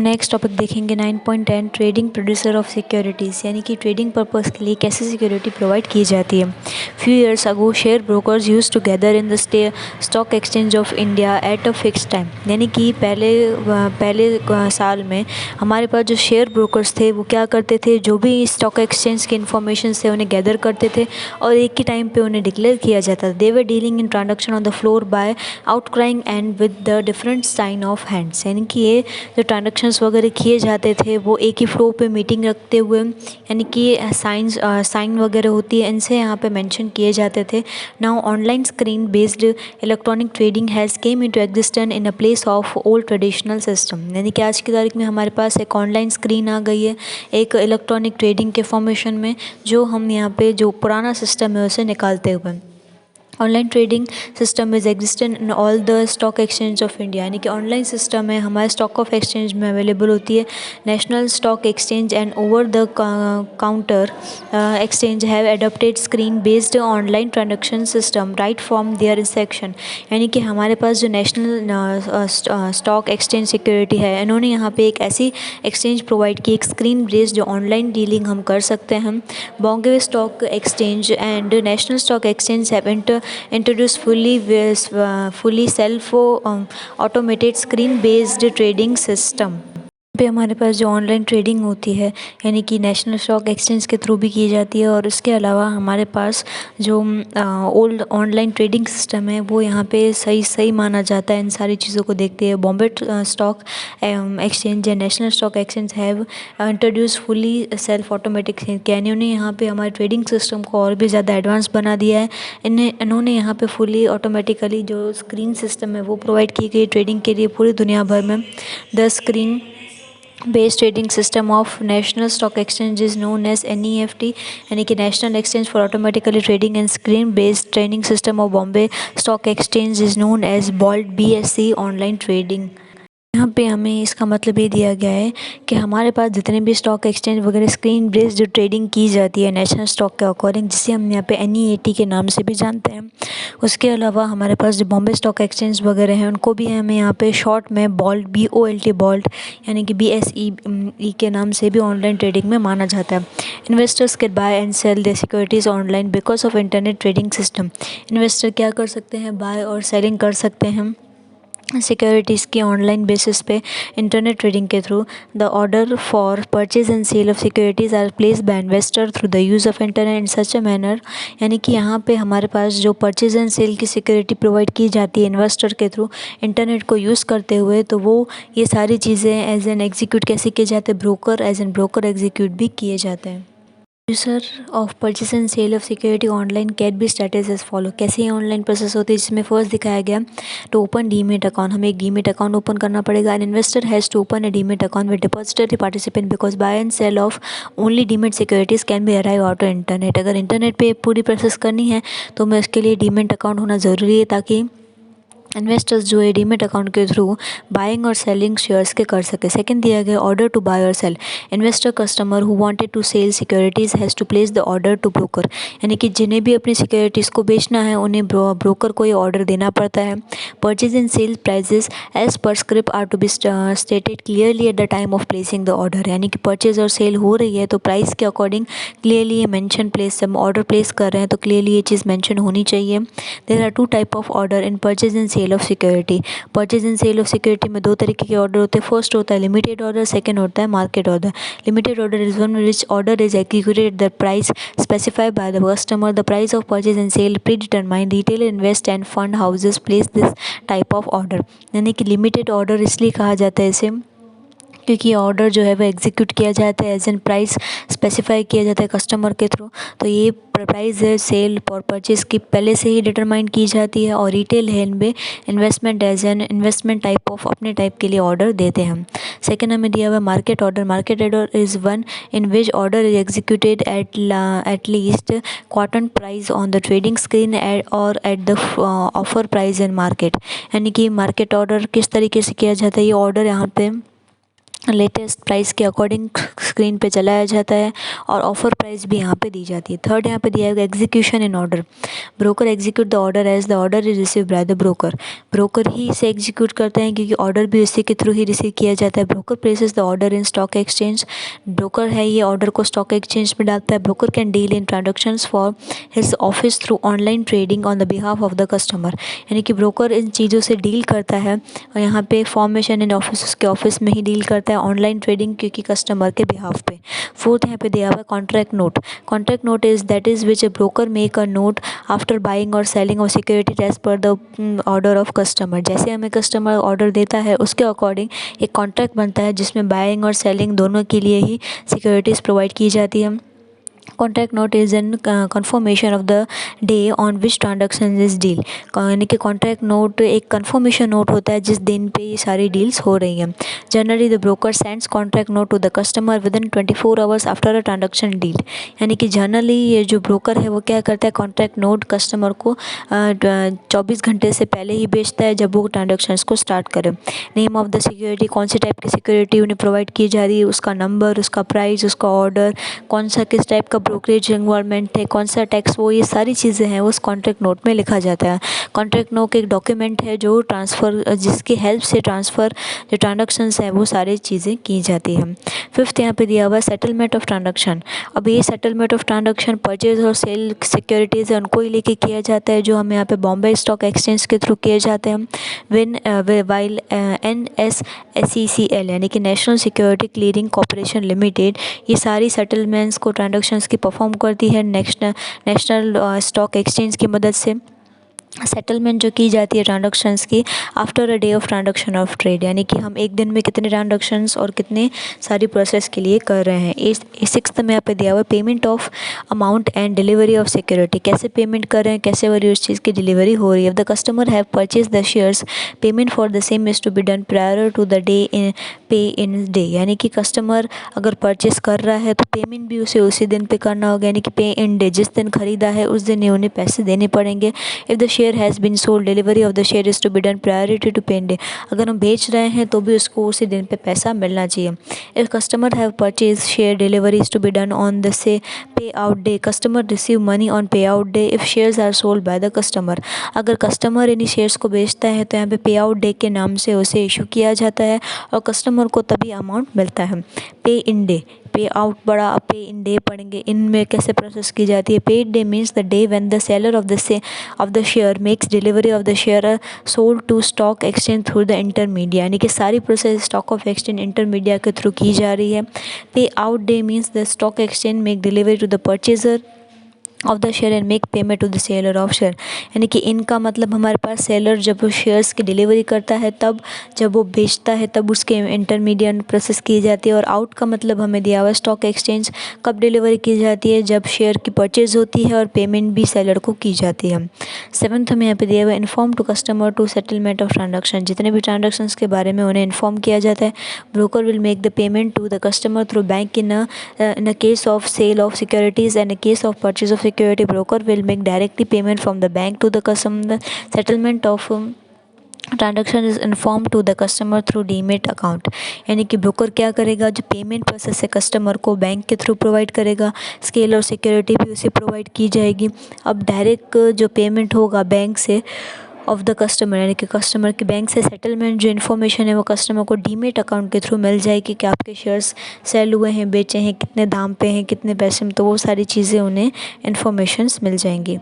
Next topic देखेंगे 9.10 trading producer of securities, यानी कि ट्रेडिंग पर्पस के लिए कैसे सिक्योरिटी प्रोवाइड की जाती है। Few years ago share brokers use to gather in the stock exchange of India at a fix time, यानी कि पहले साल में हमारे पास जो शेयर ब्रोकर्स थे वो क्या करते थे, जो भी स्टॉक एक्सचेंज के इन्फॉर्मेशन से उन्हें गैदर करते थे और एक ही टाइम पे उन्हें डिक्लेयर किया जाता था। They were dealing in transaction on the floor by outcrying and with the different sign of hands, यानी कि ये जो ट्रांजेक्शन्स वगैरह किए जाते थे वो एक ही फ्लो पे मीटिंग रखते हुए, यानी कि साइन वगैरह होती है इनसे यहाँ पे मेंशन किए जाते थे। Now online screen based electronic trading has came into existence in a place of old traditional system, यानी कि आज की तारीख में हमारे पास एक ऑनलाइन स्क्रीन आ गई है एक इलेक्ट्रॉनिक ट्रेडिंग के फॉर्मेशन में, जो हम यहाँ पे जो पुराना सिस्टम है उसे निकालते हुए। Online trading system is existent in all the stock exchange of India, यानी कि ऑनलाइन सिस्टम है हमारे स्टॉक ऑफ एक्सचेंज में अवेलेबल होती है। National stock exchange and over the counter exchange have adopted screen based online transaction system right from their inception, यानी कि हमारे पास जो नेशनल स्टॉक एक्सचेंज सिक्योरिटी है इन्होंने यहाँ पे एक ऐसी एक्सचेंज प्रोवाइड की, एक स्क्रीन बेस्ड जो ऑनलाइन डीलिंग हम कर सकते हैं। Bombay stock exchange and national stock exchange have introduce fully self automated screen based trading system पे हमारे पास जो ऑनलाइन ट्रेडिंग होती है यानी कि नेशनल स्टॉक एक्सचेंज के थ्रू भी की जाती है, और इसके अलावा हमारे पास जो ओल्ड ऑनलाइन ट्रेडिंग सिस्टम है वो यहाँ पे सही माना जाता है इन सारी चीज़ों को देखते हैं। बॉम्बे स्टॉक एक्सचेंज या national stock exchange have introduce fully self automatic, यानी उन्हें यहाँ पे हमारे ट्रेडिंग सिस्टम को और भी ज़्यादा एडवांस बना दिया है। इन्होंने यहाँ पे फुली ऑटोमेटिकली जो स्क्रीन सिस्टम है वो प्रोवाइड की गई ट्रेडिंग के लिए पूरी दुनिया भर में। The screen based trading system of national stock exchange is known as NEFT, यानी कि national exchange for automatically trading and screen based trading system of Bombay stock exchange is known as BOLT BSE online trading. यहाँ पे हमें इसका मतलब ये दिया गया है कि हमारे पास जितने भी स्टॉक एक्सचेंज वगैरह स्क्रीन बेस्ड जो ट्रेडिंग की जाती है नेशनल स्टॉक के अकॉर्डिंग, जिसे हम यहाँ पे NEAT के नाम से भी जानते हैं, उसके अलावा हमारे पास जो बॉम्बे स्टॉक एक्सचेंज वगैरह हैं उनको भी हमें यहाँ पे शॉर्ट में BOLT BOLT यानी कि BSE के नाम से भी ऑनलाइन ट्रेडिंग में माना जाता है। Investors can buy and sell the securities online because of internet trading system, investor क्या कर सकते हैं, बाय और सेलिंग कर सकते हैं सिक्योरिटीज़ की ऑनलाइन बेसिस पे इंटरनेट ट्रेडिंग के through. The order for purchase and sell of securities are place by investor through the use of internet in such a manner, यानी कि यहाँ पे हमारे पास जो परचेज एंड सेल की सिक्योरिटी प्रोवाइड की जाती है इन्वेस्टर के थ्रू इंटरनेट को यूज़ करते हुए, तो वो ये सारी चीज़ें एज एन एग्जीक्यूट कैसे किए जाते हैं, broker as an broker execute भी किए जाते हैं। Producer of purchase and sell of security online can be status as follow, कैसे ये ऑनलाइन प्रोसेस होती है, जिसमें फर्स्ट दिखाया गया टू ओपन डीमेट अकाउंट, हमें एक डीमेट अकाउंट ओपन करना पड़ेगा। An investor has to open a demat account with depository participant because buy and sell of only demat securities can be arrive out internet. अगर internet पे पूरी process करनी है तो हमें उसके लिए डीमेट अकाउंट होना ज़रूरी है, ताकि इन्वेस्टर्स जो है डीमेट अकाउंट के थ्रू बाइंग और सेलिंग शेयर्स के कर सके। सेकंड दिया गया ऑर्डर टू बाय और sell, investor customer who wanted to sell securities has to place the order to broker, यानी कि जिन्हें भी अपनी सिक्योरिटीज़ को बेचना है उन्हें ब्रोकर को ये ऑर्डर देना पड़ता है। Purchase and sell prices as per script are to be stated clearly at the time of placing the order, यानी कि परचेज और सेल हो रही है तो प्राइस के अकॉर्डिंग क्लियरली ये मैंशन प्लेस, हम ऑर्डर प्लेस कर रहे हैं तो क्लियरली ये चीज़ मैंशन होनी चाहिए। There are two type of order in purchase and sell of security. Purchase and sell of security में दो तरीके के ऑर्डर होते हैं, फर्स्ट होता है लिमिटेड ऑर्डर, सेकंड होता है market order. Limited order is one which order is executed at the price specified by the customer, the price of purchase and sell predetermined, retail invest and fund houses place this type of order, यानी कि limited order इसलिए कहा जाता है इसे क्योंकि order जो है वो एग्जीक्यूट किया जाता है एज एन प्राइस स्पेसिफाई किया जाता है कस्टमर के थ्रू, तो ये प्राइस है सेल और परचेज की पहले से ही डिटरमाइन की जाती है। और रिटेल है इनमें investment as an investment type of अपने टाइप के लिए ऑर्डर देते हैं हम। सेकेंड हमें दिया हुआ market order, market order is one in which order is executed at least quarter price on the trading screen और at the offer price in market, यानी कि मार्केट ऑर्डर किस तरीके से किया जाता है, ये ऑर्डर यहाँ पे लेटेस्ट प्राइस के अकॉर्डिंग स्क्रीन पे चलाया जाता है और ऑफर प्राइस भी यहाँ पे दी जाती है। थर्ड यहाँ पे दिया है execution in order. Broker execute the order as the order is receive by the broker. Broker ही इसे एग्जीक्यूट करते हैं क्योंकि ऑर्डर भी उसी के थ्रू ही रिसीव किया जाता है। Broker places the order in stock exchange. Broker है ये ऑर्डर को स्टॉक एक्सचेंज में डालता है। Broker can deal in transactions for his office through online trading on the behalf of the customer. यानी कि ब्रोकर इन चीज़ों से डील करता है और यहाँ पे फॉर्मेशन इन ऑफिस उसके ऑफिस में ही डील करता है ऑनलाइन ट्रेडिंग क्योंकि कस्टमर के बिहाफ पे। फोर्थ यहाँ पे दिया हुआ है contract note. Contract note is that is which a broker make a note after buying और selling of security as per the order of customer. जैसे हमें कस्टमर ऑर्डर देता है उसके अकॉर्डिंग एक कॉन्ट्रैक्ट बनता है जिसमें बाइंग और सेलिंग दोनों के लिए ही सिक्योरिटीज़ प्रोवाइड की जाती है। Contract note is an confirmation of the day on which transaction is deal. यानी कि कॉन्ट्रैक्ट नोट एक कन्फर्मेशन नोट होता है जिस दिन पे ये सारी डील्स हो रही हैं। Generally the broker sends contract note to the customer within 24 hours after a transaction deal. यानी कि जनरली ये जो ब्रोकर है वो क्या करता है कॉन्ट्रैक्ट नोट कस्टमर को 24 घंटे से पहले ही बेचता है जब वो ट्रांजेक्शन्स को स्टार्ट करे। नेम ऑफ द सिक्योरिटी, कौन सी टाइप की सिक्योरिटी उन्हें प्रोवाइड की जा रही है, उसका नंबर, उसका प्राइस, उसका ऑर्डर, कौन सा किस टाइप का ब्रोकरेज इन्वॉल्वमेंट है, कौन सा टैक्स, वो ये सारी चीज़ें हैं उस कॉन्ट्रैक्ट नोट में लिखा जाता है। कॉन्ट्रैक्ट नोट एक डॉक्यूमेंट है जो ट्रांसफ़र जिसकी हेल्प से ट्रांसफ़र जो ट्रांजेक्शन्स हैं वो सारी चीज़ें की जाती हैं। फिफ्थ यहाँ पे दिया हुआ सेटलमेंट ऑफ ट्रांजेक्शन। अब ये सेटलमेंट ऑफ ट्रांजेक्शन परचेज और सेल सिक्योरिटीज़ है उनको ही लेके किया जाता है जो हमें यहाँ पे बॉम्बे स्टॉक एक्सचेंज के थ्रू किए जाते हैं। विन वाइल NSSECL यानी कि national security clearing corporation limited ये सारी सेटलमेंट्स को ट्रांजेक्शन्स की परफॉर्म करती है नेशनल स्टॉक एक्सचेंज की मदद से। सेटलमेंट जो की जाती है ट्रांजेक्शन्स की after a day of transaction of trade, यानी कि हम एक दिन में कितने ट्रांजेक्शन्स और कितने सारी प्रोसेस के लिए कर रहे हैं। इस सिक्स्थ में यहाँ पे दिया हुआ है payment of amount and delivery of security. कैसे पेमेंट कर रहे हैं, कैसे वाली उस चीज़ की डिलीवरी हो रही है। The customer have purchase the shares payment for the same is to be done prior to the day in pay in day. यानी कि कस्टमर अगर परचेस कर रहा है तो पेमेंट भी उसे उसी दिन पे करना होगा, यानी कि पे इन डे, जिस दिन खरीदा है उस दिन ही उन्हें पैसे देने पड़ेंगे। If the share has been sold delivery of the share is to be done priority to pay in day. अगर हम बेच रहे हैं तो भी उसको उसी दिन पे पैसा मिलना चाहिए। If customer have purchase share delivery is to be done on the से pay out day, customer receive money on pay out day if shares are sold by the customer. अगर कस्टमर इन्हीं शेयर्स को बेचता है तो यहाँ पे पे आउट डे के नाम से उसे इशू किया जाता है और कस्टमर को तभी अमाउंट मिलता है। पे इन डे, पे आउट बड़ा, पे इन डे पढ़ेंगे। इनमें कैसे प्रोसेस की जाती है। Pay day means the day when the seller of the share makes delivery of the share sold to stock exchange through the intermediary, यानी कि सारी process stock of exchange intermediary के थ्रू की जा रही है। Pay out day means the stock exchange make delivery to the purchaser of the share and make payment to the seller of share. यानी कि इनका मतलब हमारे पास सेलर जब वो शेयर्स की डिलीवरी करता है तब, जब वो बेचता है तब उसके इंटरमीडिएट प्रोसेस की जाती है। और आउट का मतलब हमें दिया हुआ है स्टॉक एक्सचेंज कब डिलीवरी की जाती है, जब शेयर की परचेज होती है और पेमेंट भी सेलर को की जाती है। सेवन्थ हमें यहाँ पे दिया हुआ है inform to customer to settlement of transaction. जितने भी ट्रांजेक्शन्स के बारे में उन्हें इन्फॉर्म किया जाता है। Broker will make the payment to the customer through bank in a case of sale of securities and case of purchase of security, broker will make directly payment from the bank to the customer. Settlement of transaction is inform to the customer through demat account. यानी कि broker क्या करेगा, जो payment process है customer को bank के थ्रू provide करेगा, स्केल और सिक्योरिटी भी उसे प्रोवाइड की जाएगी। अब डायरेक्ट जो पेमेंट होगा बैंक से ऑफ द कस्टमर, यानी कि कस्टमर के बैंक से सेटलमेंट जो इन्फॉर्मेशन है वो कस्टमर को डीमेट अकाउंट के थ्रू मिल जाएगी कि आपके शेयर्स सेल हुए हैं, बेचे हैं, कितने दाम पे हैं, कितने पैसे में, तो वो सारी चीज़ें उन्हें इन्फॉर्मेशंस मिल जाएंगी।